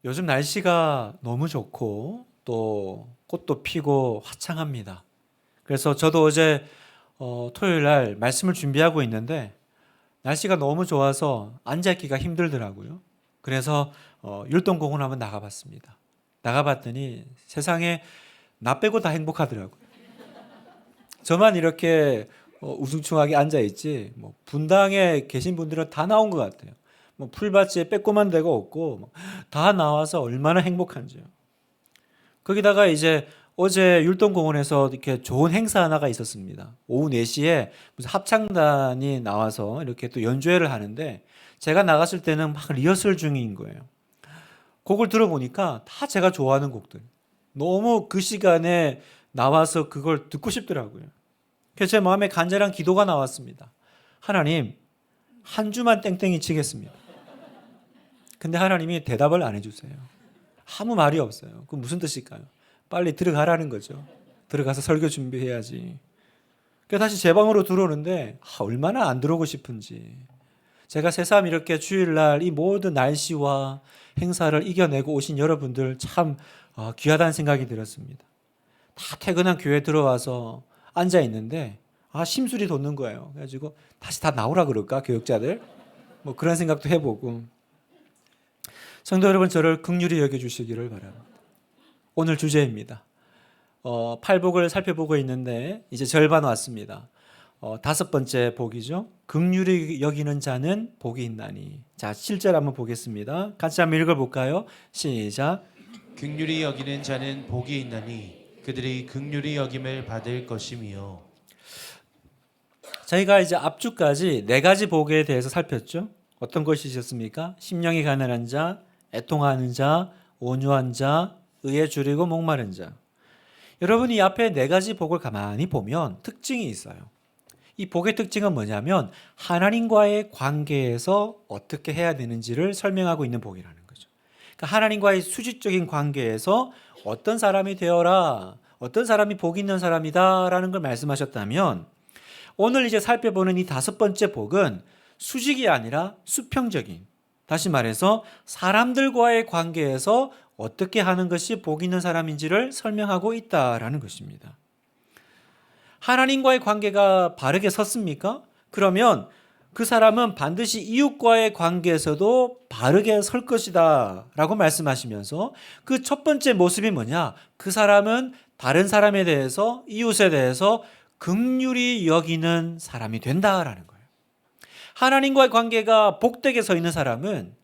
요즘 날씨가 너무 좋고 또 꽃도 피고 화창합니다. 그래서 저도 어제 토요일 날 말씀을 준비하고 있는데 날씨가 너무 좋아서 앉아있기가 힘들더라고요. 그래서 율동공원 한번 나가봤습니다. 나가봤더니 세상에 나 빼고 다 행복하더라고요. 저만 이렇게 우중충하게 앉아있지 뭐 분당에 계신 분들은 다 나온 것 같아요. 뭐 풀밭에 빼꼼한 데가 없고 다 나와서 얼마나 행복한지요. 거기다가 이제 어제 율동공원에서 이렇게 좋은 행사 하나가 있었습니다. 오후 4시에 무슨 합창단이 나와서 이렇게 또 연주회를 하는데 제가 나갔을 때는 막 리허설 중인 거예요. 곡을 들어보니까 다 제가 좋아하는 곡들. 너무 그 시간에 나와서 그걸 듣고 싶더라고요. 그래서 제 마음에 간절한 기도가 나왔습니다. 하나님, 한 주만 땡땡이 치겠습니다. 근데 하나님이 대답을 안 해주세요. 아무 말이 없어요. 그 무슨 뜻일까요? 빨리 들어가라는 거죠. 들어가서 설교 준비해야지. 그래서 다시 제 방으로 들어오는데 얼마나 안 들어오고 싶은지. 제가 새삼 이렇게 주일날 이 모든 날씨와 행사를 이겨내고 오신 여러분들 참 귀하다는 생각이 들었습니다. 다 퇴근한 교회 들어와서 앉아 있는데 심술이 돋는 거예요. 그래가지고 다시 다 나오라 그럴까 교육자들? 뭐 그런 생각도 해보고. 성도 여러분, 저를 긍휼히 여겨주시기를 바랍니다. 오늘 주제입니다. 팔복을 살펴보고 있는데 이제 절반 왔습니다. 5번째 복이죠. 긍휼히 여기는 자는 복이 있나니. 자, 7절 한번 보겠습니다. 같이 한번 읽어볼까요? 시작. 긍휼히 여기는 자는 복이 있나니 그들이 긍휼히 여김을 받을 것이며. 저희가 이제 앞주까지 4가지 복에 대해서 살폈죠. 어떤 것이 있었습니까? 심령이 가난한 자, 애통하는 자, 온유한 자, 의에 줄이고 목마른 자. 여러분이 이 앞에 4가지 복을 가만히 보면 특징이 있어요. 이 복의 특징은 뭐냐면 하나님과의 관계에서 어떻게 해야 되는지를 설명하고 있는 복이라는 거죠. 그러니까 하나님과의 수직적인 관계에서 어떤 사람이 되어라, 어떤 사람이 복 있는 사람이다라는 걸 말씀하셨다면 오늘 이제 살펴보는 이 5번째 복은 수직이 아니라 수평적인, 다시 말해서 사람들과의 관계에서 어떻게 하는 것이 복 있는 사람인지를 설명하고 있다라는 것입니다. 하나님과의 관계가 바르게 섰습니까? 그러면 그 사람은 반드시 이웃과의 관계에서도 바르게 설 것이다 라고 말씀하시면서 그 첫 번째 모습이 뭐냐? 그 사람은 다른 사람에 대해서, 이웃에 대해서 긍휼히 여기는 사람이 된다라는 거예요. 하나님과의 관계가 복되게 서 있는 사람은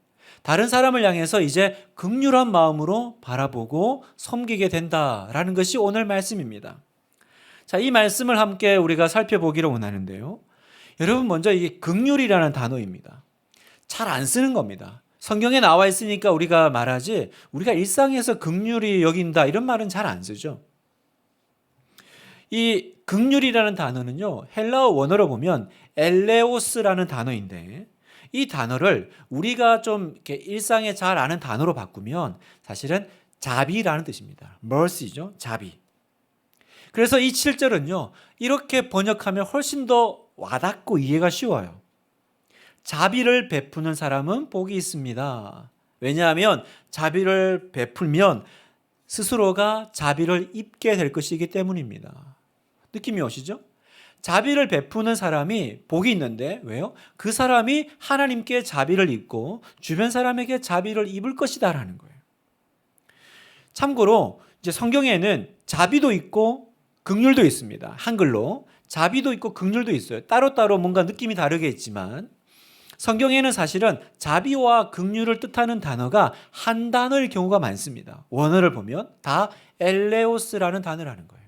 다른 사람을 향해서 이제 긍휼한 마음으로 바라보고 섬기게 된다라는 것이 오늘 말씀입니다. 자, 이 말씀을 함께 우리가 살펴보기를 원하는데요. 여러분, 먼저 이게 긍휼이라는 단어입니다. 잘 안 쓰는 겁니다. 성경에 나와 있으니까 우리가 말하지 우리가 일상에서 긍휼히 여긴다 이런 말은 잘 안 쓰죠. 이 긍휼이라는 단어는요, 헬라어 원어로 보면 엘레오스라는 단어인데 이 단어를 우리가 좀 이렇게 일상에 잘 아는 단어로 바꾸면 사실은 자비라는 뜻입니다. mercy죠, 자비. 그래서 이 7절은요, 이렇게 번역하면 훨씬 더 와닿고 이해가 쉬워요. 자비를 베푸는 사람은 복이 있습니다. 왜냐하면 자비를 베풀면 스스로가 자비를 입게 될 것이기 때문입니다. 느낌이 오시죠? 자비를 베푸는 사람이 복이 있는데 왜요? 그 사람이 하나님께 자비를 입고 주변 사람에게 자비를 입을 것이다라는 거예요. 참고로 이제 성경에는 자비도 있고 긍휼도 있습니다. 한글로 자비도 있고 긍휼도 있어요. 따로따로 뭔가 느낌이 다르게 있지만 성경에는 사실은 자비와 긍휼을 뜻하는 단어가 한 단어일 경우가 많습니다. 원어를 보면 다 엘레오스라는 단어라는 거예요.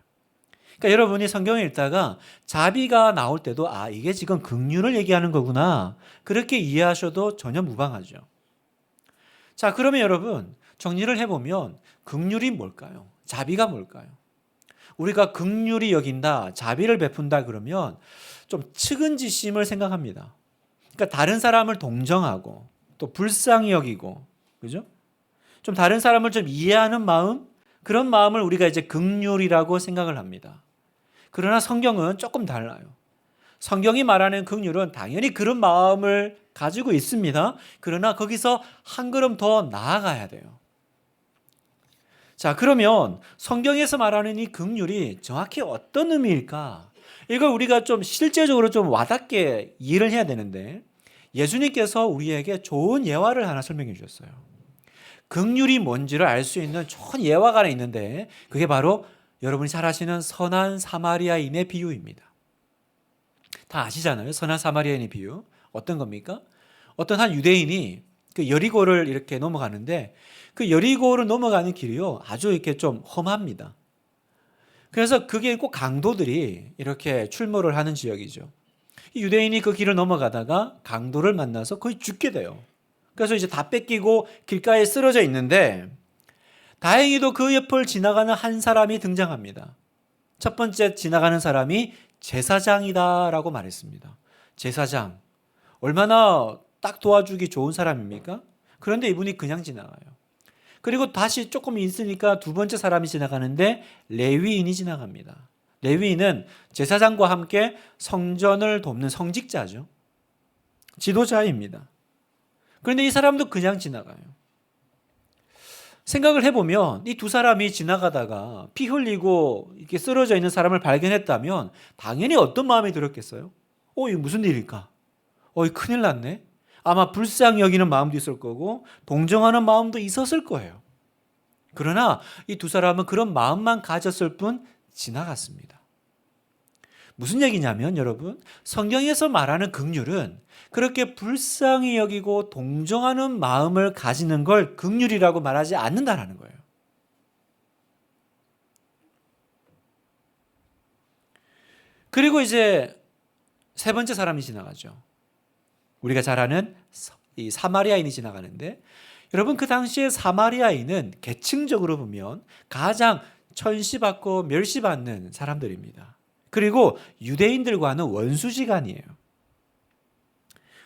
그러니까 여러분이 성경을 읽다가 자비가 나올 때도 이게 지금 긍휼을 얘기하는 거구나, 그렇게 이해하셔도 전혀 무방하죠. 자, 그러면 여러분 정리를 해보면 긍휼이 뭘까요? 자비가 뭘까요? 우리가 긍휼히 여긴다, 자비를 베푼다 그러면 좀 측은지심을 생각합니다. 그러니까 다른 사람을 동정하고 또 불쌍히 여기고, 그죠? 좀 다른 사람을 좀 이해하는 마음, 그런 마음을 우리가 이제 긍휼이라고 생각을 합니다. 그러나 성경은 조금 달라요. 성경이 말하는 긍휼은 당연히 그런 마음을 가지고 있습니다. 그러나 거기서 한 걸음 더 나아가야 돼요. 자, 그러면 성경에서 말하는 이 긍휼이 정확히 어떤 의미일까? 이걸 우리가 좀 실제적으로 좀 와닿게 이해를 해야 되는데, 예수님께서 우리에게 좋은 예화를 하나 설명해 주셨어요. 긍휼이 뭔지를 알 수 있는 좋은 예화가 하나 있는데, 그게 바로 여러분이 잘 아시는 선한 사마리아인의 비유입니다. 다 아시잖아요. 선한 사마리아인의 비유. 어떤 겁니까? 어떤 한 유대인이 그 여리고를 이렇게 넘어가는데, 그 여리고를 넘어가는 길이요, 아주 이렇게 좀 험합니다. 그래서 그게 꼭 강도들이 이렇게 출몰을 하는 지역이죠. 이 유대인이 그 길을 넘어가다가 강도를 만나서 거의 죽게 돼요. 그래서 이제 다 뺏기고 길가에 쓰러져 있는데, 다행히도 그 옆을 지나가는 한 사람이 등장합니다. 첫 번째 지나가는 사람이 제사장이다라고 말했습니다. 제사장. 얼마나 딱 도와주기 좋은 사람입니까? 그런데 이분이 그냥 지나가요. 그리고 다시 조금 있으니까 두 번째 사람이 지나가는데 레위인이 지나갑니다. 레위인은 제사장과 함께 성전을 돕는 성직자죠. 지도자입니다. 그런데 이 사람도 그냥 지나가요. 생각을 해보면 이 두 사람이 지나가다가 피 흘리고 이렇게 쓰러져 있는 사람을 발견했다면 당연히 어떤 마음이 들었겠어요? 이게 무슨 일일까? 이거 큰일 났네. 아마 불쌍히 여기는 마음도 있을 거고 동정하는 마음도 있었을 거예요. 그러나 이 두 사람은 그런 마음만 가졌을 뿐 지나갔습니다. 무슨 얘기냐면 여러분, 성경에서 말하는 긍휼은 그렇게 불쌍히 여기고 동정하는 마음을 가지는 걸 긍휼이라고 말하지 않는다는 거예요. 그리고 이제 세 번째 사람이 지나가죠. 우리가 잘 아는 이 사마리아인이 지나가는데, 여러분 그 당시에 사마리아인은 계층적으로 보면 가장 천시받고 멸시받는 사람들입니다. 그리고 유대인들과는 원수지간이에요.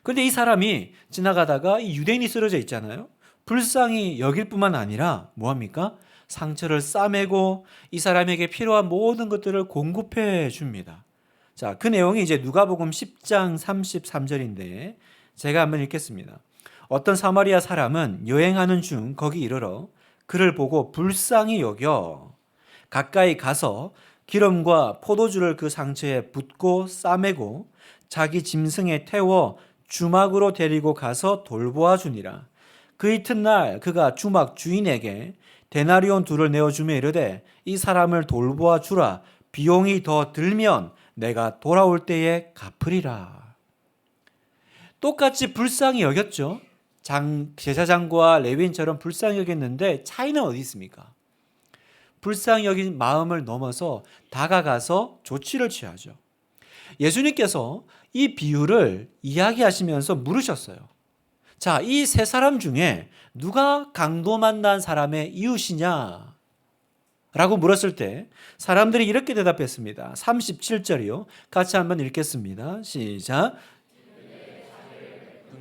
그런데 이 사람이 지나가다가 이 유대인이 쓰러져 있잖아요. 불쌍히 여길 뿐만 아니라 뭐합니까? 상처를 싸매고 이 사람에게 필요한 모든 것들을 공급해 줍니다. 자, 그 내용이 이제 누가복음 10장 33절인데 제가 한번 읽겠습니다. 어떤 사마리아 사람은 여행하는 중 거기 이르러 그를 보고 불쌍히 여겨 가까이 가서 기름과 포도주를 그 상처에 붓고 싸매고 자기 짐승에 태워 주막으로 데리고 가서 돌보아 주니라. 그 이튿날 그가 주막 주인에게 데나리온 2를 내어주며 이르되 이 사람을 돌보아 주라. 비용이 더 들면 내가 돌아올 때에 갚으리라. 똑같이 불쌍히 여겼죠. 제사장과 레위인처럼 불쌍히 여겼는데 차이는 어디 있습니까? 불쌍히 여긴 마음을 넘어서 다가가서 조치를 취하죠. 예수님께서 이 비유를 이야기하시면서 물으셨어요. 자, 이 세 사람 중에 누가 강도 만난 사람의 이웃이냐? 라고 물었을 때 사람들이 이렇게 대답했습니다. 37절이요. 같이 한번 읽겠습니다. 시작.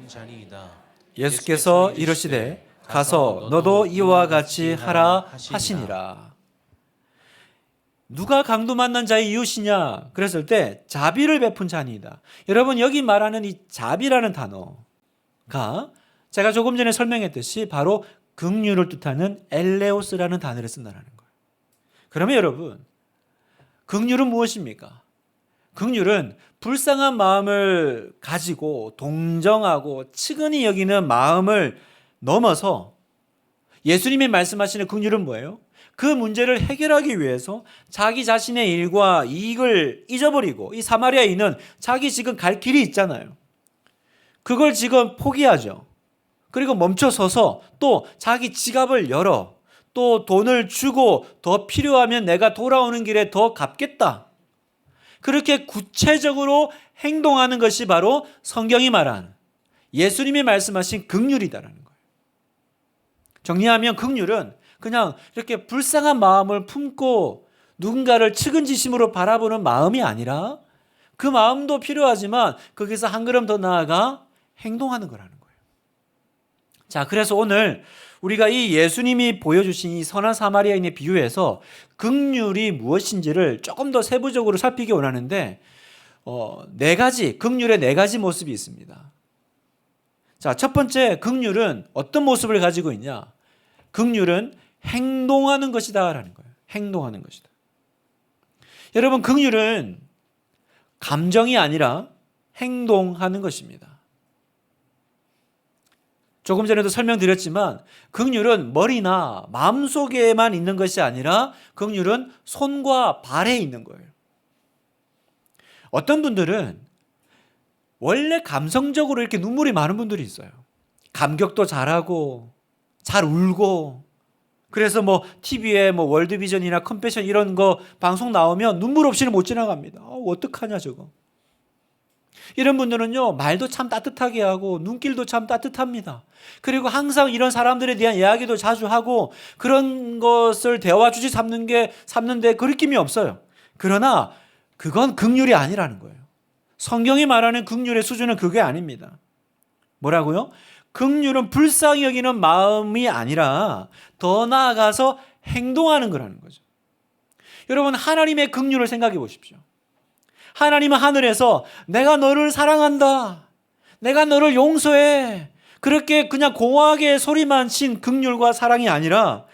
자니이다. 예수께서 이르시되 가서 너도 이와 같이 하라 하시니라. 누가 강도 만난 자의 이웃이냐? 그랬을 때 자비를 베푼 자니이다. 여러분 여기 말하는 이 자비라는 단어가 제가 조금 전에 설명했듯이 바로 긍휼을 뜻하는 엘레오스라는 단어를 쓴다는 거예요. 그러면 여러분, 긍휼은 무엇입니까? 긍휼은 불쌍한 마음을 가지고 동정하고 측은히 여기는 마음을 넘어서 예수님이 말씀하시는 긍휼은 뭐예요? 그 문제를 해결하기 위해서 자기 자신의 일과 이익을 잊어버리고, 이 사마리아인은 자기 지금 갈 길이 있잖아요. 그걸 지금 포기하죠. 그리고 멈춰서서 또 자기 지갑을 열어 또 돈을 주고 더 필요하면 내가 돌아오는 길에 더 갚겠다. 그렇게 구체적으로 행동하는 것이 바로 성경이 말하는 예수님이 말씀하신 긍휼이다라는 거예요. 정리하면 긍휼은 그냥 이렇게 불쌍한 마음을 품고 누군가를 측은지심으로 바라보는 마음이 아니라 그 마음도 필요하지만 거기서 한 걸음 더 나아가 행동하는 거라는 거예요. 자, 그래서 오늘 우리가 이 예수님이 보여주신 이 선한 사마리아인의 비유에서 긍휼이 무엇인지를 조금 더 세부적으로 살피기 원하는데 네 가지, 긍휼의 네 가지 모습이 있습니다. 자, 첫 번째 긍휼은 어떤 모습을 가지고 있냐? 긍휼은 행동하는 것이다라는 거예요. 행동하는 것이다. 여러분, 긍휼은 감정이 아니라 행동하는 것입니다. 조금 전에도 설명드렸지만 긍휼은 머리나 마음속에만 있는 것이 아니라 긍휼은 손과 발에 있는 거예요. 어떤 분들은 원래 감성적으로 이렇게 눈물이 많은 분들이 있어요. 감격도 잘하고 잘 울고, 그래서 뭐 TV에 뭐 월드비전이나 컴패션 이런 거 방송 나오면 눈물 없이는 못 지나갑니다. 어떡하냐 저거. 이런 분들은요, 말도 참 따뜻하게 하고 눈길도 참 따뜻합니다. 그리고 항상 이런 사람들에 대한 이야기도 자주 하고 그런 것을 대화 주제 삼는데 거리낌이 없어요. 그러나 그건 긍휼이 아니라는 거예요. 성경이 말하는 긍휼의 수준은 그게 아닙니다. 뭐라고요? 긍휼은 불쌍히 여기는 마음이 아니라 더 나아가서 행동하는 거라는 거죠. 여러분, 하나님의 긍휼을 생각해 보십시오. 하나님은 하늘에서 내가 너를 사랑한다, 내가 너를 용서해, 그렇게 그냥 공허하게 소리만 친 긍휼과 사랑이 아니라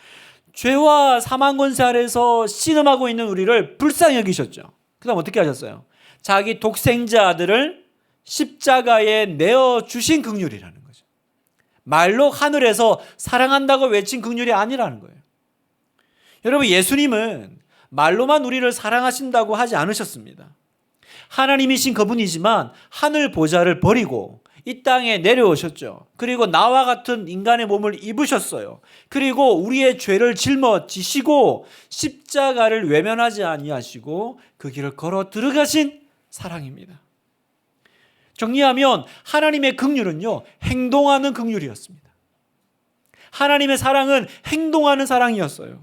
죄와 사망 권세 아래서 신음하고 있는 우리를 불쌍히 여기셨죠. 그 다음 어떻게 하셨어요? 자기 독생자 아들을 십자가에 내어주신 긍휼이라는 거죠. 말로 하늘에서 사랑한다고 외친 긍휼이 아니라는 거예요. 여러분, 예수님은 말로만 우리를 사랑하신다고 하지 않으셨습니다. 하나님이신 그분이지만 하늘 보좌를 버리고 이 땅에 내려오셨죠. 그리고 나와 같은 인간의 몸을 입으셨어요. 그리고 우리의 죄를 짊어지시고 십자가를 외면하지 아니하시고 그 길을 걸어 들어가신 사랑입니다. 정리하면 하나님의 긍휼은요, 행동하는 긍휼이었습니다. 하나님의 사랑은 행동하는 사랑이었어요.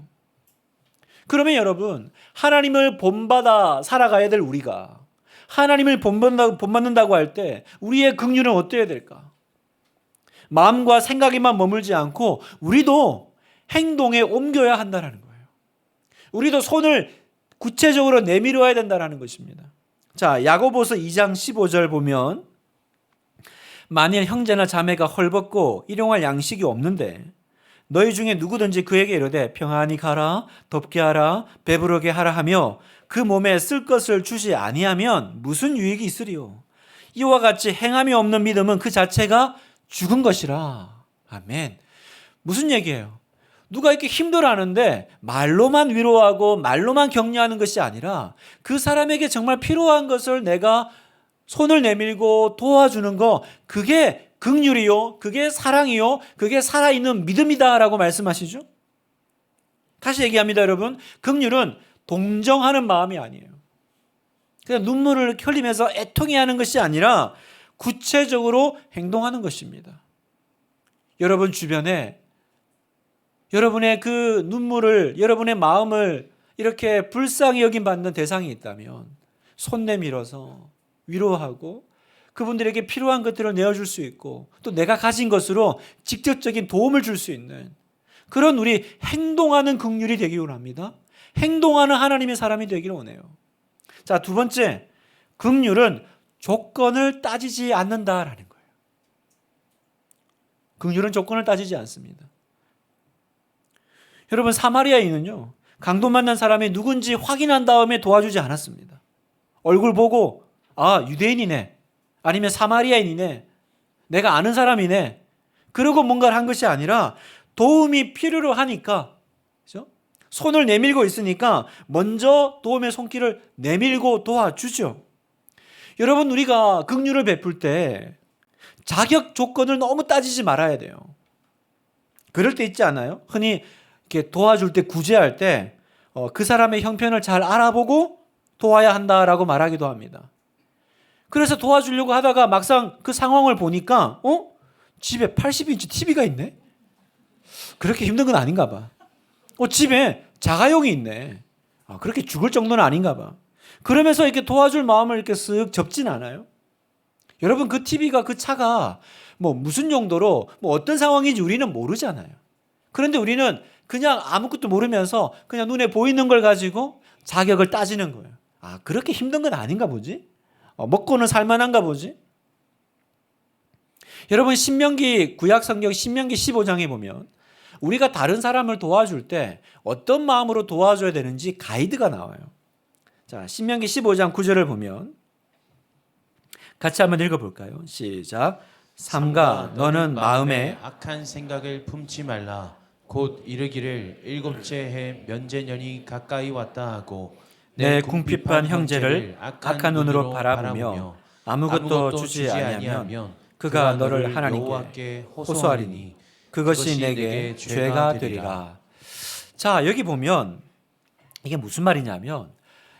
그러면 여러분, 하나님을 본받아 살아가야 될 우리가 하나님을 본받는다고 할 때 우리의 긍휼은 어때야 될까? 마음과 생각에만 머물지 않고 우리도 행동에 옮겨야 한다는 거예요. 우리도 손을 구체적으로 내밀어야 된다는 것입니다. 자, 야고보서 2장 15절 보면, 만일 형제나 자매가 헐벗고 일용할 양식이 없는데 너희 중에 누구든지 그에게 이르되 평안히 가라, 덥게 하라, 배부르게 하라 하며 그 몸에 쓸 것을 주지 아니하면 무슨 유익이 있으리요? 이와 같이 행함이 없는 믿음은 그 자체가 죽은 것이라. 아멘. 무슨 얘기예요? 누가 이렇게 힘들어하는데 말로만 위로하고 말로만 격려하는 것이 아니라 그 사람에게 정말 필요한 것을 내가 손을 내밀고 도와주는 거, 그게 긍휼이요, 그게 사랑이요, 그게 살아있는 믿음이다라고 말씀하시죠. 다시 얘기합니다, 여러분. 긍휼은 동정하는 마음이 아니에요. 그냥 눈물을 흘리면서 애통해하는 것이 아니라 구체적으로 행동하는 것입니다. 여러분 주변에 여러분의 그 눈물을, 여러분의 마음을 이렇게 불쌍히 여김받는 대상이 있다면 손 내밀어서 위로하고 그분들에게 필요한 것들을 내어줄 수 있고 또 내가 가진 것으로 직접적인 도움을 줄 수 있는 그런 우리 행동하는 긍휼이 되기 원합니다. 행동하는 하나님의 사람이 되기를 원해요. 자, 두 번째, 긍휼은 조건을 따지지 않는다라는 거예요. 긍휼은 조건을 따지지 않습니다. 여러분, 사마리아인은요, 강도 만난 사람이 누군지 확인한 다음에 도와주지 않았습니다. 얼굴 보고 유대인이네, 아니면 사마리아인이네, 내가 아는 사람이네, 그러고 뭔가를 한 것이 아니라 도움이 필요로 하니까, 그렇죠? 손을 내밀고 있으니까 먼저 도움의 손길을 내밀고 도와주죠. 여러분, 우리가 긍휼을 베풀 때 자격 조건을 너무 따지지 말아야 돼요. 그럴 때 있지 않아요? 흔히 이렇게 도와줄 때, 구제할 때 그 사람의 형편을 잘 알아보고 도와야 한다라고 말하기도 합니다. 그래서 도와주려고 하다가 막상 그 상황을 보니까 집에 80인치 TV가 있네? 그렇게 힘든 건 아닌가 봐. 집에 자가용이 있네. 그렇게 죽을 정도는 아닌가 봐. 그러면서 이렇게 도와줄 마음을 이렇게 쓱 접진 않아요? 여러분, 그 TV가, 그 차가 뭐 무슨 용도로 어떤 상황인지 우리는 모르잖아요. 그런데 우리는 그냥 아무것도 모르면서 그냥 눈에 보이는 걸 가지고 자격을 따지는 거예요. 그렇게 힘든 건 아닌가 보지? 먹고는 살만한가 보지? 여러분, 신명기, 구약 성경 신명기 15장에 보면 우리가 다른 사람을 도와줄 때 어떤 마음으로 도와줘야 되는지 가이드가 나와요. 자, 신명기 15장 9절을 보면 같이 한번 읽어볼까요? 시작. 삼가 너는 마음에 악한 생각을 품지 말라. 곧 이르기를 일곱째 해 면제년이 가까이 왔다 하고 내 궁핍한 형제를 악한 눈으로 바라보며 아무것도 주지 아니하면 그가 너를 하나님께 호소하리니 그것이 내게 죄가 되리라. 자, 여기 보면 이게 무슨 말이냐면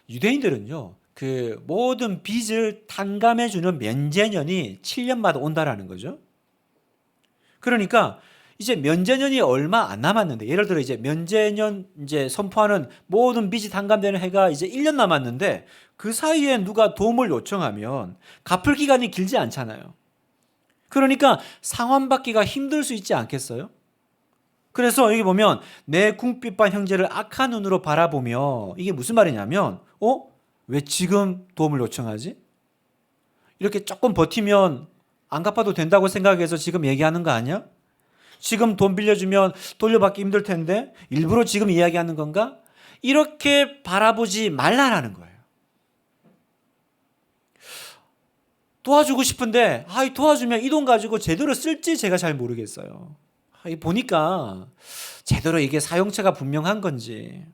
유대인들은요, 그 모든 빚을 탕감해 주는 면제년이 7년마다 온다라는 거죠. 그러니까 이제 면제년이 얼마 안 남았는데, 예를 들어 이제 면제년 이제 선포하는 모든 빚이 탕감되는 해가 이제 1년 남았는데 그 사이에 누가 도움을 요청하면 갚을 기간이 길지 않잖아요. 그러니까 상환받기가 힘들 수 있지 않겠어요? 그래서 여기 보면 내 궁핍한 형제를 악한 눈으로 바라보며, 이게 무슨 말이냐면 왜 지금 도움을 요청하지? 이렇게 조금 버티면 안 갚아도 된다고 생각해서 지금 얘기하는 거 아니야? 지금 돈 빌려주면 돌려받기 힘들 텐데 일부러 지금 이야기하는 건가? 이렇게 바라보지 말라라는 거예요. 도와주고 싶은데 도와주면 이 돈 가지고 제대로 쓸지 제가 잘 모르겠어요. 보니까 제대로 이게 사용처가 분명한 건지.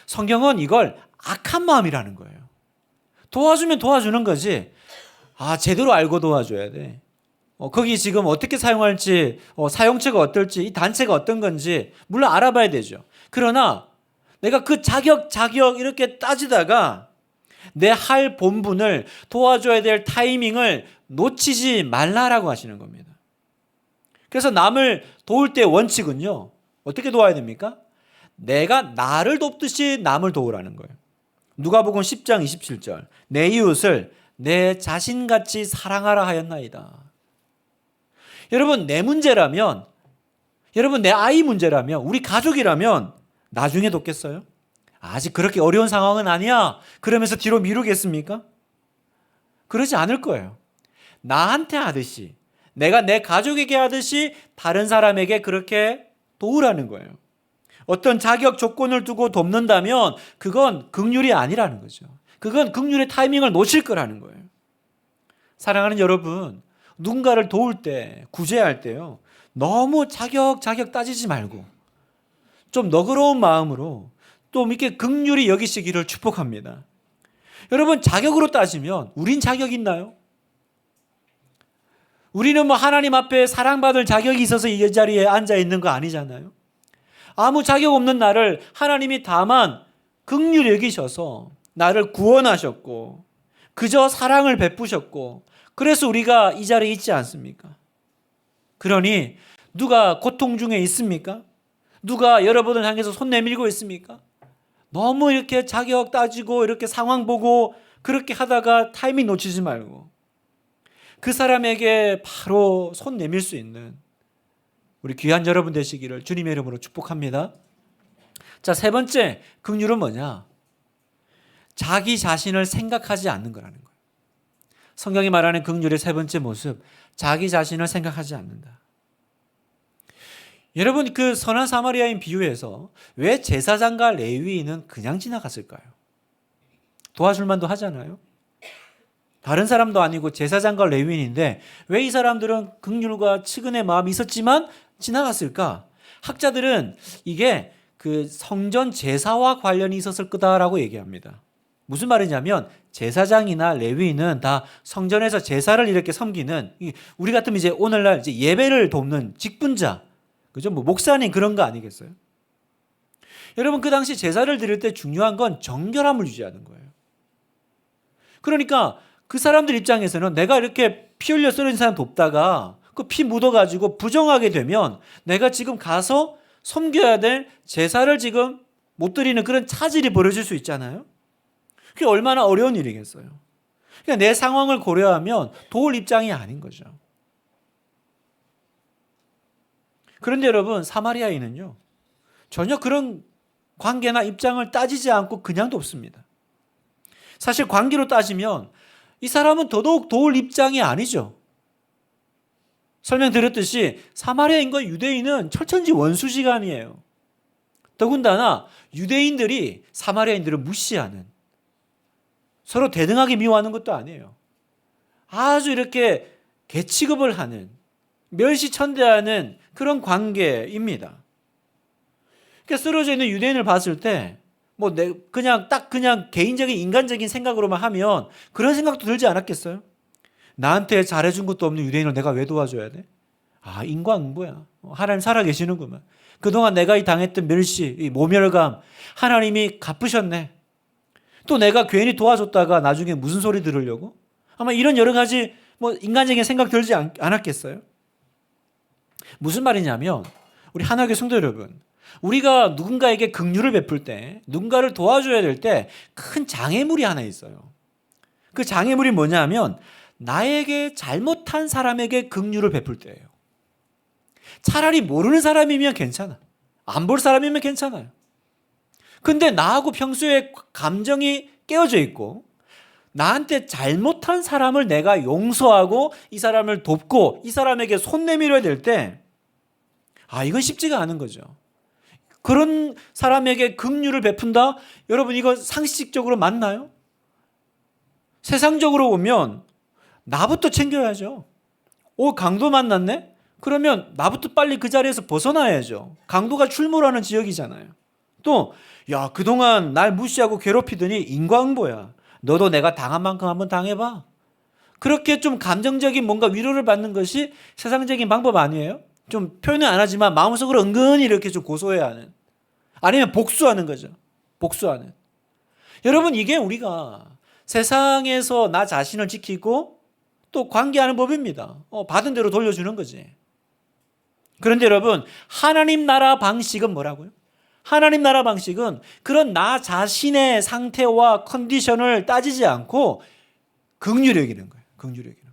성경은 이걸 악한 마음이라는 거예요. 도와주면 도와주는 거지. 제대로 알고 도와줘야 돼. 거기 지금 어떻게 사용할지, 사용처가 어떨지, 이 단체가 어떤 건지 물론 알아봐야 되죠. 그러나 내가 그 자격 이렇게 따지다가 내 할 본분을, 도와줘야 될 타이밍을 놓치지 말라라고 하시는 겁니다. 그래서 남을 도울 때 원칙은요, 어떻게 도와야 됩니까? 내가 나를 돕듯이 남을 도우라는 거예요. 누가복음 10장 27절. 내 이웃을 내 자신같이 사랑하라 하였나이다. 여러분, 내 문제라면, 여러분 내 아이 문제라면, 우리 가족이라면 나중에 돕겠어요? 아직 그렇게 어려운 상황은 아니야, 그러면서 뒤로 미루겠습니까? 그러지 않을 거예요. 나한테 하듯이, 내가 내 가족에게 하듯이 다른 사람에게 그렇게 도우라는 거예요. 어떤 자격 조건을 두고 돕는다면 그건 긍휼이 아니라는 거죠. 그건 긍휼의 타이밍을 놓칠 거라는 거예요. 사랑하는 여러분, 누군가를 도울 때, 구제할 때요, 너무 자격 따지지 말고 좀 너그러운 마음으로 또 이렇게 긍휼히 여기시기를 축복합니다. 여러분, 자격으로 따지면 우린 자격 있나요? 우리는 하나님 앞에 사랑받을 자격이 있어서 이 자리에 앉아 있는 거 아니잖아요. 아무 자격 없는 나를 하나님이 다만 긍휼히 여기셔서 나를 구원하셨고 그저 사랑을 베푸셨고, 그래서 우리가 이 자리에 있지 않습니까? 그러니 누가 고통 중에 있습니까? 누가 여러분을 향해서 손 내밀고 있습니까? 너무 이렇게 자격 따지고 이렇게 상황 보고 그렇게 하다가 타이밍 놓치지 말고 그 사람에게 바로 손 내밀 수 있는 우리 귀한 여러분 되시기를 주님의 이름으로 축복합니다. 자, 세 번째 긍휼은 뭐냐? 자기 자신을 생각하지 않는 거라는 거예요. 성경이 말하는 긍휼의 세 번째 모습, 자기 자신을 생각하지 않는다. 여러분, 그 선한 사마리아인 비유에서 왜 제사장과 레위인은 그냥 지나갔을까요? 도와줄 만도 하잖아요. 다른 사람도 아니고 제사장과 레위인인데 왜 이 사람들은 긍휼과 측은의 마음이 있었지만 지나갔을까? 학자들은 이게 그 성전 제사와 관련이 있었을 거다라고 얘기합니다. 무슨 말이냐면 제사장이나 레위인은 다 성전에서 제사를 이렇게 섬기는, 우리 같으면 이제 오늘날 이제 예배를 돕는 직분자, 그죠? 목사님 그런 거 아니겠어요? 여러분, 그 당시 제사를 드릴 때 중요한 건 정결함을 유지하는 거예요. 그러니까 그 사람들 입장에서는 내가 이렇게 피 흘려 쓰러진 사람 돕다가 그 피 묻어가지고 부정하게 되면 내가 지금 가서 섬겨야 될 제사를 지금 못 드리는 그런 차질이 벌어질 수 있잖아요. 그게 얼마나 어려운 일이겠어요. 그러니까 내 상황을 고려하면 도울 입장이 아닌 거죠. 그런데 여러분, 사마리아인은요, 전혀 그런 관계나 입장을 따지지 않고 그냥 돕습니다. 사실 관계로 따지면 이 사람은 더더욱 도울 입장이 아니죠. 설명드렸듯이 사마리아인과 유대인은 철천지 원수지간이에요. 더군다나 유대인들이 사마리아인들을 무시하는, 서로 대등하게 미워하는 것도 아니에요. 아주 이렇게 개취급을 하는, 멸시천대하는 그런 관계입니다. 그러니까 쓰러져 있는 유대인을 봤을 때 그냥 개인적인 인간적인 생각으로만 하면 그런 생각도 들지 않았겠어요? 나한테 잘해준 것도 없는 유대인을 내가 왜 도와줘야 돼? 아, 인과응보야. 하나님 살아계시는구만. 그동안 내가 당했던 멸시, 이 모멸감 하나님이 갚으셨네. 또 내가 괜히 도와줬다가 나중에 무슨 소리 들으려고? 아마 이런 여러 가지 인간적인 생각 들지 않았겠어요? 무슨 말이냐면 우리 하나교회 성도 여러분, 우리가 누군가에게 긍휼을 베풀 때, 누군가를 도와줘야 될 때 큰 장애물이 하나 있어요. 그 장애물이 뭐냐면 나에게 잘못한 사람에게 긍휼을 베풀 때예요. 차라리 모르는 사람이면 괜찮아. 안 볼 사람이면 괜찮아요. 근데 나하고 평소에 감정이 깨어져 있고 나한테 잘못한 사람을 내가 용서하고 이 사람을 돕고 이 사람에게 손 내밀어야 될 때, 이건 쉽지가 않은 거죠. 그런 사람에게 긍휼을 베푼다? 여러분, 이거 상식적으로 맞나요? 세상적으로 보면 나부터 챙겨야죠. 강도 만났네? 그러면 나부터 빨리 그 자리에서 벗어나야죠. 강도가 출몰하는 지역이잖아요. 또 그동안 날 무시하고 괴롭히더니 인과응보야. 너도 내가 당한 만큼 한번 당해봐. 그렇게 좀 감정적인 뭔가 위로를 받는 것이 세상적인 방법 아니에요? 좀 표현은 안 하지만 마음속으로 은근히 이렇게 좀 고소해야 하는, 아니면 복수하는 거죠. 복수하는. 여러분, 이게 우리가 세상에서 나 자신을 지키고 또 관계하는 법입니다. 받은 대로 돌려주는 거지. 그런데 여러분, 하나님 나라 방식은 뭐라고요? 하나님 나라 방식은 그런 나 자신의 상태와 컨디션을 따지지 않고 긍휼히 여기는 거예요. 긍휼히 여기는 거예요.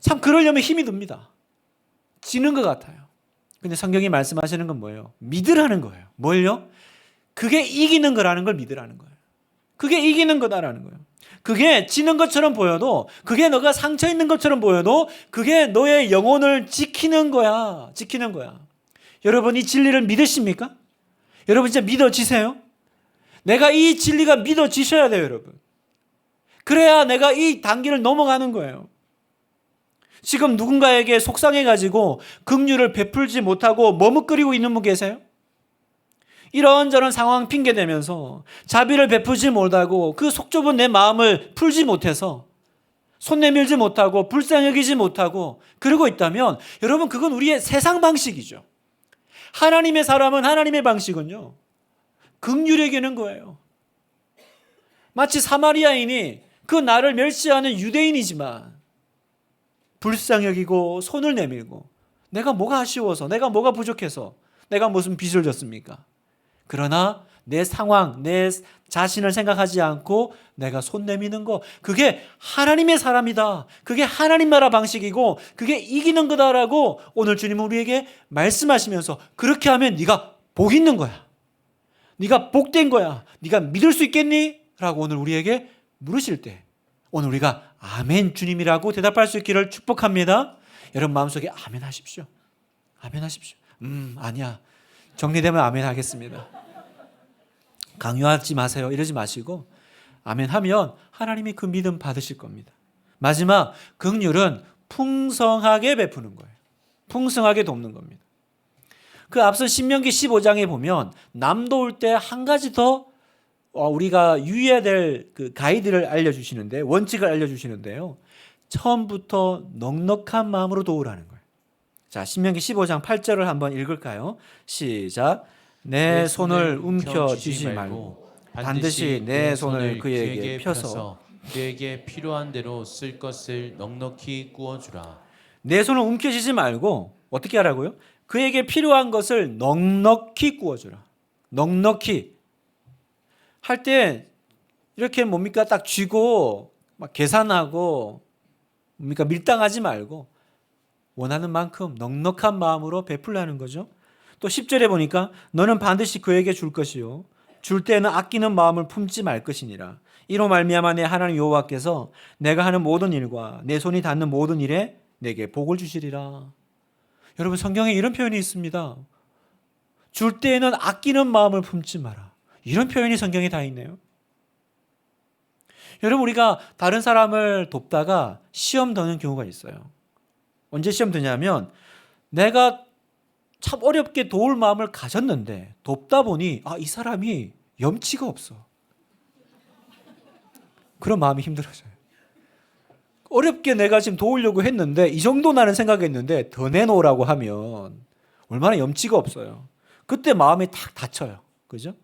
참 그러려면 힘이 듭니다. 지는 것 같아요. 근데 성경이 말씀하시는 건 뭐예요? 믿으라는 거예요. 뭘요? 그게 이기는 거라는 걸 믿으라는 거예요. 그게 이기는 거다라는 거예요. 그게 지는 것처럼 보여도, 그게 너가 상처 있는 것처럼 보여도 그게 너의 영혼을 지키는 거야. 지키는 거야. 여러분, 이 진리를 믿으십니까? 여러분 진짜 믿어지세요? 내가 이 진리가 믿어지셔야 돼요, 여러분. 그래야 내가 이 단계를 넘어가는 거예요. 지금 누군가에게 속상해가지고 긍휼을 베풀지 못하고 머뭇거리고 있는 분 계세요? 이런저런 상황 핑계대면서 자비를 베풀지 못하고 그 속 좁은 내 마음을 풀지 못해서 손 내밀지 못하고 불쌍히 여기지 못하고 그러고 있다면 여러분, 그건 우리의 세상 방식이죠. 하나님의 사람은, 하나님의 방식은요, 긍휼히 여기는 거예요. 마치 사마리아인이 그 나를 멸시하는 유대인이지만 불쌍히 여기고 손을 내밀고, 내가 뭐가 아쉬워서, 내가 뭐가 부족해서, 내가 무슨 빚을 졌습니까? 그러나 내 상황, 내 자신을 생각하지 않고 내가 손 내미는 거, 그게 하나님의 사람이다. 그게 하나님 나라 방식이고 그게 이기는 거다라고 오늘 주님은 우리에게 말씀하시면서, 그렇게 하면 네가 복 있는 거야. 네가 복된 거야. 네가 믿을 수 있겠니? 라고 오늘 우리에게 물으실 때 오늘 우리가 아멘 주님이라고 대답할 수 있기를 축복합니다. 여러분 마음속에 아멘 하십시오. 아멘 하십시오. 아니야. 정리되면 아멘 하겠습니다. 강요하지 마세요. 이러지 마시고 아멘 하면 하나님이 그 믿음 받으실 겁니다. 마지막, 긍휼은 풍성하게 베푸는 거예요. 풍성하게 돕는 겁니다. 그 앞선 신명기 15장에 보면 남 도울 때 한 가지 더 우리가 유의해야 될 그 가이드를 알려주시는데, 원칙을 알려주시는데요. 처음부터 넉넉한 마음으로 도우라는 거예요. 자, 신명기 15장 8절을 한번 읽을까요? 시작. 내 손을 움켜쥐지 말고 반드시 내 손을 그에게 펴서 그에게 필요한 대로 쓸 것을 넉넉히 구워주라. 내 손을 움켜쥐지 말고 어떻게 하라고요? 그에게 필요한 것을 넉넉히 구워주라. 넉넉히 할 때 이렇게 뭡니까? 딱 쥐고 막 계산하고 뭡니까? 밀당하지 말고 원하는 만큼 넉넉한 마음으로 베풀라는 거죠. 또 10절에 보니까 너는 반드시 그에게 줄 것이요 줄 때는 아끼는 마음을 품지 말 것이니라. 이로 말미암아 내 하나님 여호와께서 내가 하는 모든 일과 내 손이 닿는 모든 일에 내게 복을 주시리라. 여러분, 성경에 이런 표현이 있습니다. 줄 때에는 아끼는 마음을 품지 마라. 이런 표현이 성경에 다 있네요. 여러분, 우리가 다른 사람을 돕다가 시험 드는 경우가 있어요. 언제 시험 드냐면 내가 참 어렵게 도울 마음을 가졌는데 돕다 보니 이 사람이 염치가 없어. 그런 마음이 힘들어져요. 어렵게 내가 지금 도우려고 했는데 이 정도 나는 생각했는데 더 내놓으라고 하면 얼마나 염치가 없어요. 그때 마음이 탁 닫혀요. 그죠?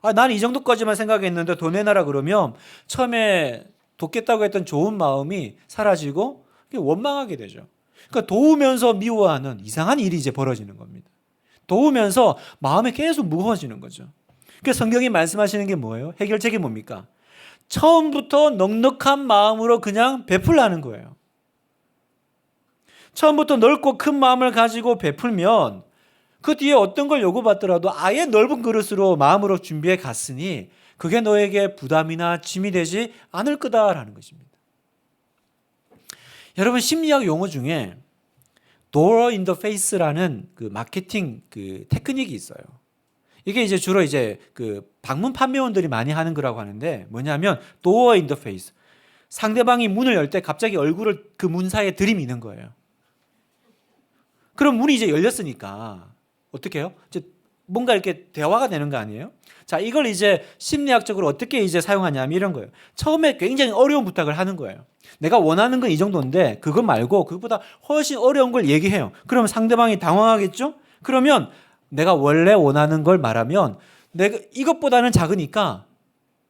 나는 이 정도까지만 생각했는데 더 내놔라 그러면 처음에 돕겠다고 했던 좋은 마음이 사라지고 원망하게 되죠. 그러니까 도우면서 미워하는 이상한 일이 이제 벌어지는 겁니다. 도우면서 마음이 계속 무거워지는 거죠. 그래서 성경이 말씀하시는 게 뭐예요? 해결책이 뭡니까? 처음부터 넉넉한 마음으로 그냥 베풀라는 거예요. 처음부터 넓고 큰 마음을 가지고 베풀면 그 뒤에 어떤 걸 요구받더라도 아예 넓은 그릇으로 마음으로 준비해 갔으니 그게 너에게 부담이나 짐이 되지 않을 거다라는 것입니다. 여러분, 심리학 용어 중에 door in the face라는 그 마케팅 그 테크닉이 있어요. 이게 이제 주로 이제 그 방문 판매원들이 많이 하는 거라고 하는데 뭐냐면 door in the face. 상대방이 문을 열 때 갑자기 얼굴을 그 문 사이에 들이미는 거예요. 그럼 문이 이제 열렸으니까 어떻게 해요? 이제 뭔가 이렇게 대화가 되는 거 아니에요? 자, 이걸 이제 심리학적으로 어떻게 이제 사용하냐면 이런 거예요. 처음에 굉장히 어려운 부탁을 하는 거예요. 내가 원하는 건 이 정도인데 그거 말고 그것보다 훨씬 어려운 걸 얘기해요. 그러면 상대방이 당황하겠죠? 그러면 내가 원래 원하는 걸 말하면 내가 이것보다는 작으니까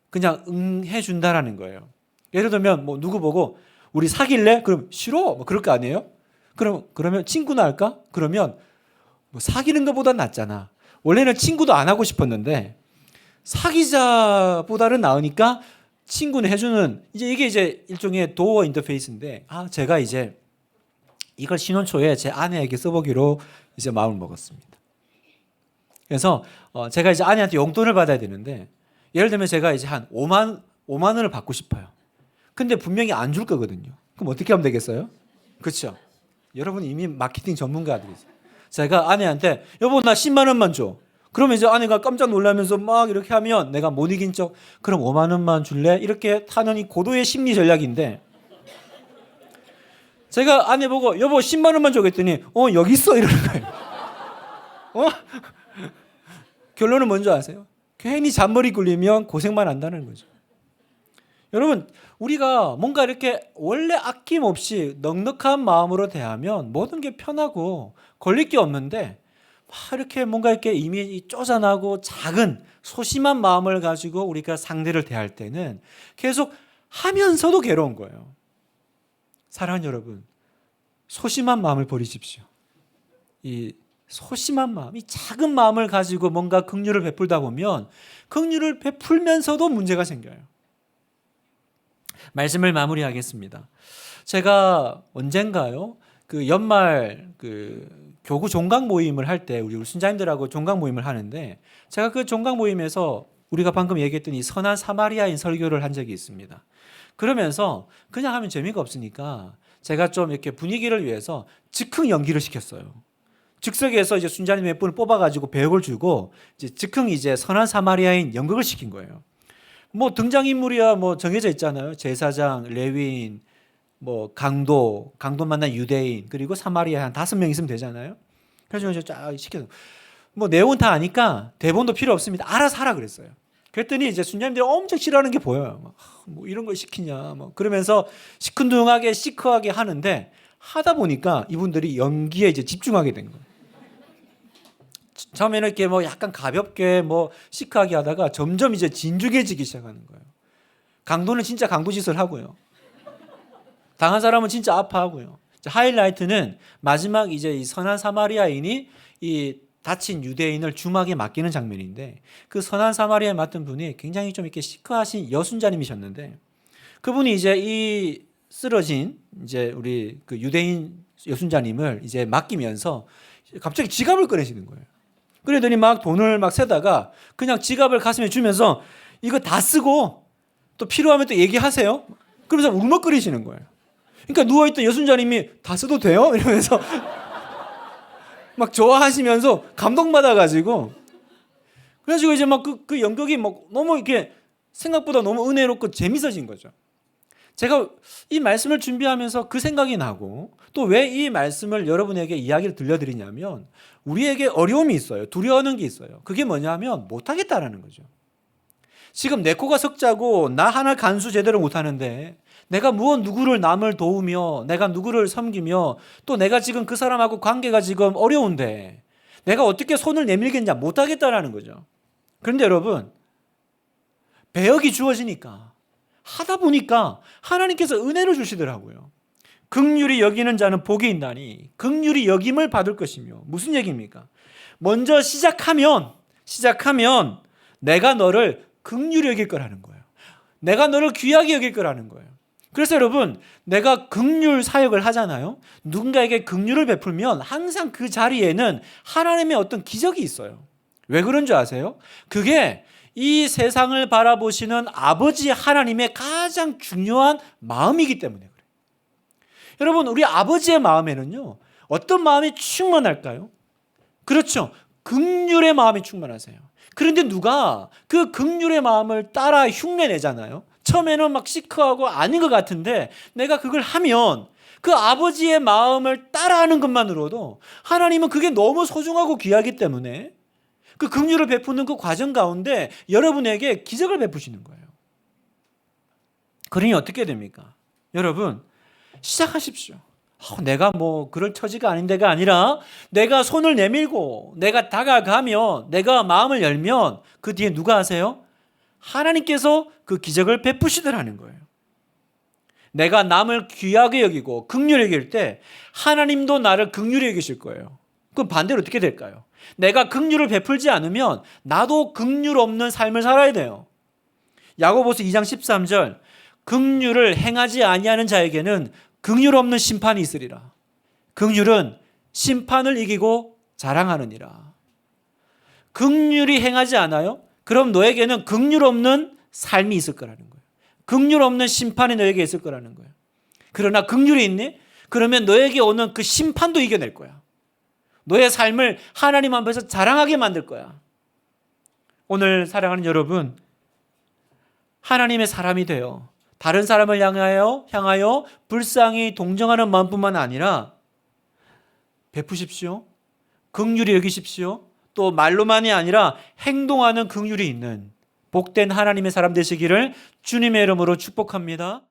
그냥 응해 준다라는 거예요. 예를 들면 뭐 누구 보고 우리 사귈래? 그럼 싫어. 뭐 그럴 거 아니에요? 그러면 친구나 할까? 그러면 뭐 사귀는 것보다 낫잖아. 원래는 친구도 안 하고 싶었는데 사귀자보다는 나으니까 친구는 해주는 이게 이제 일종의 도어 인터페이스인데 제가 이제 이걸 신혼 초에 제 아내에게 써보기로 이제 마음을 먹었습니다. 그래서 제가 이제 아내한테 용돈을 받아야 되는데 예를 들면 제가 이제 한 5만 원을 받고 싶어요. 근데 분명히 안 줄 거거든요. 그럼 어떻게 하면 되겠어요? 그렇죠? 여러분 이미 마케팅 전문가들이세요. 제가 아내한테 여보 나 10만 원만 줘. 그러면 이제 아내가 깜짝 놀라면서 막 이렇게 하면 내가 못 이긴 척 그럼 5만 원만 줄래? 이렇게 타는 이 고도의 심리 전략인데 제가 아내 보고 여보 10만 원만 줘 그랬더니 여기 있어 이러는 거예요. 결론은 뭔지 아세요? 괜히 잔머리 굴리면 고생만 한다는 거죠. 여러분 우리가 뭔가 이렇게 원래 아낌없이 넉넉한 마음으로 대하면 모든 게 편하고 걸릴 게 없는데 막 이렇게 뭔가 이렇게 이미 쪼잔하고 작은 소심한 마음을 가지고 우리가 상대를 대할 때는 계속 하면서도 괴로운 거예요. 사랑하는 여러분, 소심한 마음을 버리십시오. 이 소심한 마음, 이 작은 마음을 가지고 뭔가 긍휼을 베풀다 보면 긍휼을 베풀면서도 문제가 생겨요. 말씀을 마무리하겠습니다. 제가 언젠가요? 그 연말 그 교구 종강 모임을 할 때 우리 순자님들하고 종강 모임을 하는데 제가 그 종강 모임에서 우리가 방금 얘기했던 이 선한 사마리아인 설교를 한 적이 있습니다. 그러면서 그냥 하면 재미가 없으니까 제가 좀 이렇게 분위기를 위해서 즉흥 연기를 시켰어요. 즉석에서 이제 순자님 몇 분을 뽑아가지고 배역을 주고 이제 즉흥 이제 선한 사마리아인 연극을 시킨 거예요. 뭐 등장인물이야 뭐 정해져 있잖아요. 제사장, 레위인, 뭐 강도 만난 유대인 그리고 사마리아 한 5명 있으면 되잖아요. 그래서 이제 쫙 시켜서 뭐 내용은 다 아니까 대본도 필요 없습니다. 알아서 하라 그랬어요. 그랬더니 이제 순자님들이 엄청 싫어하는 게 보여요. 뭐 이런 걸 시키냐 뭐 그러면서 시큰둥하게 시크하게 하는데 하다 보니까 이분들이 연기에 이제 집중하게 된 거예요. 처음에는 이렇게 뭐 약간 가볍게 뭐 시크하게 하다가 점점 이제 진중해지기 시작하는 거예요. 강도는 진짜 강도 짓을 하고요. 당한 사람은 진짜 아파하고요. 하이라이트는 마지막 이제 이 선한 사마리아인이 이 다친 유대인을 주막에 맡기는 장면인데 그 선한 사마리아인 맡은 분이 굉장히 좀 이렇게 시크하신 여순자님이셨는데 그분이 이제 이 쓰러진 이제 우리 그 유대인 여순자님을 이제 맡기면서 갑자기 지갑을 꺼내시는 거예요. 그러더니 막 돈을 막 세다가 그냥 지갑을 가슴에 주면서 이거 다 쓰고 또 필요하면 또 얘기하세요. 그러면서 울먹거리시는 거예요. 그러니까 누워있던 여순자님이 다 써도 돼요? 이러면서 막 좋아하시면서 감동받아가지고 그래가지고 이제 막 그 연극이 막 너무 이렇게 생각보다 너무 은혜롭고 재밌어진 거죠. 제가 이 말씀을 준비하면서 그 생각이 나고 또 왜 이 말씀을 여러분에게 이야기를 들려드리냐면 우리에게 어려움이 있어요. 두려워하는 게 있어요. 그게 뭐냐면 못하겠다라는 거죠. 지금 내 코가 석자고 나 하나 간수 제대로 못하는데 내가 무엇 누구를 남을 도우며 내가 누구를 섬기며 또 내가 지금 그 사람하고 관계가 지금 어려운데 내가 어떻게 손을 내밀겠냐 못하겠다라는 거죠. 그런데 여러분 배역이 주어지니까 하다 보니까 하나님께서 은혜를 주시더라고요. 긍휼히 여기는 자는 복이 있나니 긍휼히 여김을 받을 것이며 무슨 얘기입니까? 먼저 시작하면 내가 너를 긍휼히 여길 거라는 거예요. 내가 너를 귀하게 여길 거라는 거예요. 그래서 여러분 내가 긍휼 사역을 하잖아요. 누군가에게 긍휼을 베풀면 항상 그 자리에는 하나님의 어떤 기적이 있어요. 왜 그런 줄 아세요? 그게 이 세상을 바라보시는 아버지 하나님의 가장 중요한 마음이기 때문에 그래요. 여러분 우리 아버지의 마음에는요 어떤 마음이 충만할까요? 그렇죠. 긍휼의 마음이 충만하세요. 그런데 누가 그 긍휼의 마음을 따라 흉내내잖아요. 처음에는 막 시크하고 아닌 것 같은데 내가 그걸 하면 그 아버지의 마음을 따라하는 것만으로도 하나님은 그게 너무 소중하고 귀하기 때문에 그 긍휼을 베푸는 그 과정 가운데 여러분에게 기적을 베푸시는 거예요. 그러니 어떻게 됩니까? 여러분 시작하십시오. 내가 뭐 그럴 처지가 아닌데가 아니라 내가 손을 내밀고 내가 다가가면 내가 마음을 열면 그 뒤에 누가 하세요? 하나님께서 그 기적을 베푸시더라는 거예요. 내가 남을 귀하게 여기고 긍휼히 여길 때 하나님도 나를 긍휼히 여기실 거예요. 그럼 반대로 어떻게 될까요? 내가 긍휼을 베풀지 않으면 나도 긍휼 없는 삶을 살아야 돼요. 야고보서 2장 13절 긍휼을 행하지 아니하는 자에게는 긍휼 없는 심판이 있으리라. 긍휼은 심판을 이기고 자랑하느니라. 긍휼이 행하지 않아요? 그럼 너에게는 긍휼 없는 삶이 있을 거라는 거예요. 긍휼 없는 심판이 너에게 있을 거라는 거예요. 그러나 긍휼이 있니? 그러면 너에게 오는 그 심판도 이겨낼 거야. 너의 삶을 하나님 앞에서 자랑하게 만들 거야. 오늘 사랑하는 여러분, 하나님의 사람이 되어 다른 사람을 향하여 불쌍히 동정하는 마음뿐만 아니라 베푸십시오. 긍휼히 여기십시오. 또 말로만이 아니라 행동하는 긍휼이 있는 복된 하나님의 사람 되시기를 주님의 이름으로 축복합니다.